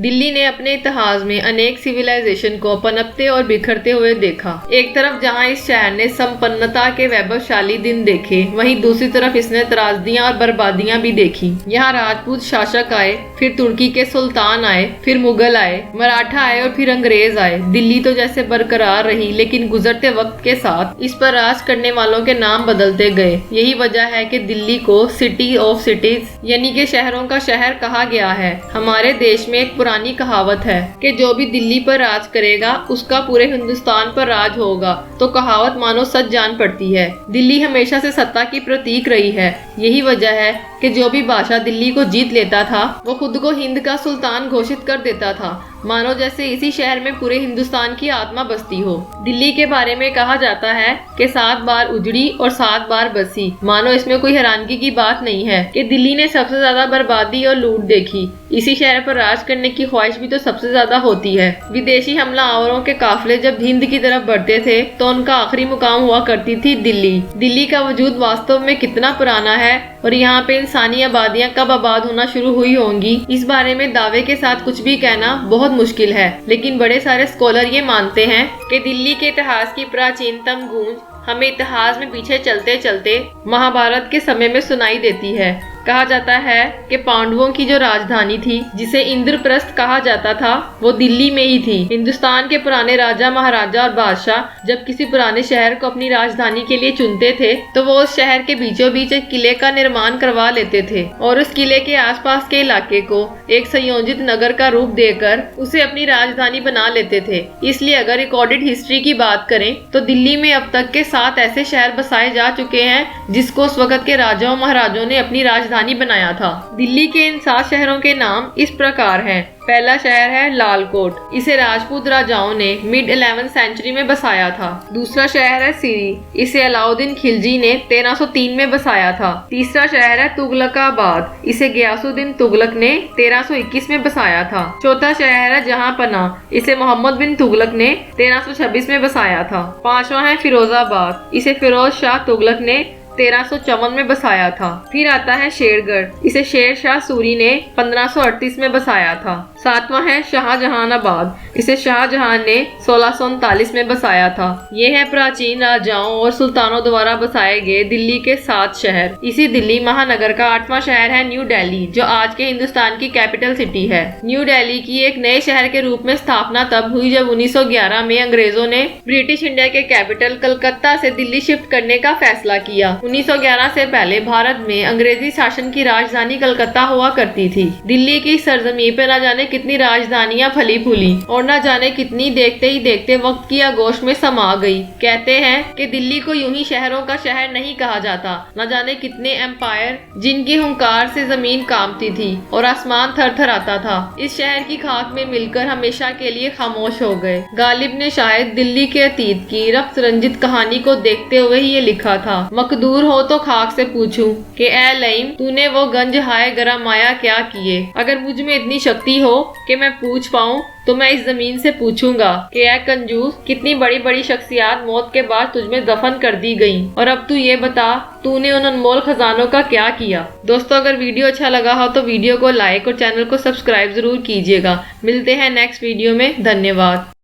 दिल्ली ने अपने इतिहास में अनेक सिविलाइजेशन को पनपते और बिखरते हुए देखा। एक तरफ जहां इस शहर ने संपन्नता के वैभवशाली दिन देखे, वहीं दूसरी तरफ इसने त्रासदियां और बर्बादियां भी देखी। यहाँ राजपूत शासक आए, फिर तुर्की के सुल्तान आए, फिर मुगल आए, मराठा आए और फिर अंग्रेज आए। दिल्ली तो जैसे बरकरार रही, लेकिन गुजरते वक्त के साथ इस पर राज करने वालों के नाम बदलते गए। यही वजह है कि दिल्ली को सिटी ऑफ सिटीज यानी कि शहरों का शहर कहा गया है। हमारे देश में एक पुरानी कहावत है कि जो भी दिल्ली पर राज करेगा उसका पूरे हिंदुस्तान पर राज होगा। तो कहावत मानो सच जान पड़ती है। दिल्ली हमेशा से सत्ता की प्रतीक रही है। यही वजह है कि जो भी बादशाह दिल्ली को जीत लेता था वो खुद को हिंद का सुल्तान घोषित कर देता था, मानो जैसे इसी शहर में पूरे हिंदुस्तान की आत्मा बसती हो। दिल्ली के बारे में कहा जाता है कि 7 बार उजड़ी और 7 बार बसी। मानो इसमें कोई हैरानगी की बात नहीं है कि दिल्ली ने सबसे ज्यादा बर्बादी और लूट देखी। इसी शहर पर राज करने की ख्वाहिश भी तो सबसे ज्यादा होती है। विदेशी हमलावरों के काफिले जब हिंद की तरफ बढ़ते थे तो उनका आखिरी मुकाम हुआ करती थी दिल्ली। दिल्ली का वजूद वास्तव में कितना पुराना है और यहाँ पे इंसानी आबादियाँ कब आबाद होना शुरू हुई होंगी, इस बारे में दावे के साथ कुछ भी कहना बहुत मुश्किल है। लेकिन बड़े सारे स्कॉलर ये मानते हैं कि दिल्ली के इतिहास की प्राचीनतम गूंज हमें इतिहास में पीछे चलते चलते महाभारत के समय में सुनाई देती है। कहा जाता है कि पांडवों की जो राजधानी थी, जिसे इंद्रप्रस्थ कहा जाता था, वो दिल्ली में ही थी। हिंदुस्तान के पुराने राजा महाराजा और बादशाह जब किसी पुराने शहर को अपनी राजधानी के लिए चुनते थे तो वो उस शहर के बीचों बीच एक किले का निर्माण करवा लेते थे और उस किले के आसपास के इलाके को एक संयोजित नगर का रूप देकर उसे अपनी राजधानी बना लेते थे। इसलिए अगर रिकॉर्डेड हिस्ट्री की बात करें तो दिल्ली में अब तक के 7 ऐसे शहर बसाए जा चुके हैं जिसको उस वक्त के राजाओं महाराजों ने अपनी राजधानी बनाया था। दिल्ली के इन 7 शहरों के नाम इस प्रकार हैं। पहला शहर है लालकोट। इसे राजपूत राजाओं ने मिड 11th सेंचुरी में बसाया था। दूसरा शहर है सीरी। इसे अलाउद्दीन खिलजी ने 1303 में बसाया था। तीसरा शहर है तुगलकाबाद। इसे गयासुद्दीन तुगलक ने 1321 में बसाया था। चौथा शहर है जहांपनाह। इसे मोहम्मद बिन तुगलक ने 1326 में बसाया था। पांचवा है फिरोजाबाद। इसे फिरोज शाह तुगलक ने 1354 में बसाया था। फिर आता है शेरगढ़। इसे शेर शाह सूरी ने 1538 में बसाया था। सातवां है शाहजहानाबाद। इसे शाहजहां ने 1639 में बसाया था। ये है प्राचीन राजाओं और सुल्तानों द्वारा बसाए गए दिल्ली के 7 शहर। इसी दिल्ली महानगर का 8वां शहर है न्यू दिल्ली, जो आज के हिंदुस्तान की कैपिटल सिटी है। न्यू दिल्ली की एक नए शहर के रूप में स्थापना तब हुई जब 1911 में अंग्रेजों ने ब्रिटिश इंडिया के कैपिटल कलकत्ता से दिल्ली शिफ्ट करने का फैसला किया। 1911 से पहले भारत में अंग्रेजी शासन की राजधानी कलकत्ता हुआ करती थी। दिल्ली की सरजमीन पे न जाने कितनी राजधानियां फली फूली और न जाने कितनी देखते ही देखते वक्त की आगोश में समा गई। कहते हैं कि दिल्ली को यूं ही शहरों का शहर नहीं कहा जाता। न जाने कितने एम्पायर जिनकी हुंकार से जमीन कांपती थी और आसमान थर थर आता था, इस शहर की खाक में मिलकर हमेशा के लिए खामोश हो गए। गालिब ने शायद दिल्ली के अतीत की रक्त रंजित कहानी को देखते हुए ही ये लिखा था, मकदूर हो तो खाक से पूछूं कि ए लईम तूने वो गंज हाय गरम माया क्या किए। अगर मुझ में इतनी शक्ति हो कि मैं पूछ पाऊं तो मैं इस जमीन से पूछूंगा कि ए कंजूस कितनी बड़ी बड़ी शख्सियात मौत के बाद तुझमें दफन कर दी गई, और अब तू ये बता तूने उन अनमोल खजानों का क्या किया। दोस्तों, अगर वीडियो अच्छा लगा हो तो वीडियो को लाइक और चैनल को सब्सक्राइब जरूर कीजिएगा। मिलते हैं नेक्स्ट वीडियो में। धन्यवाद।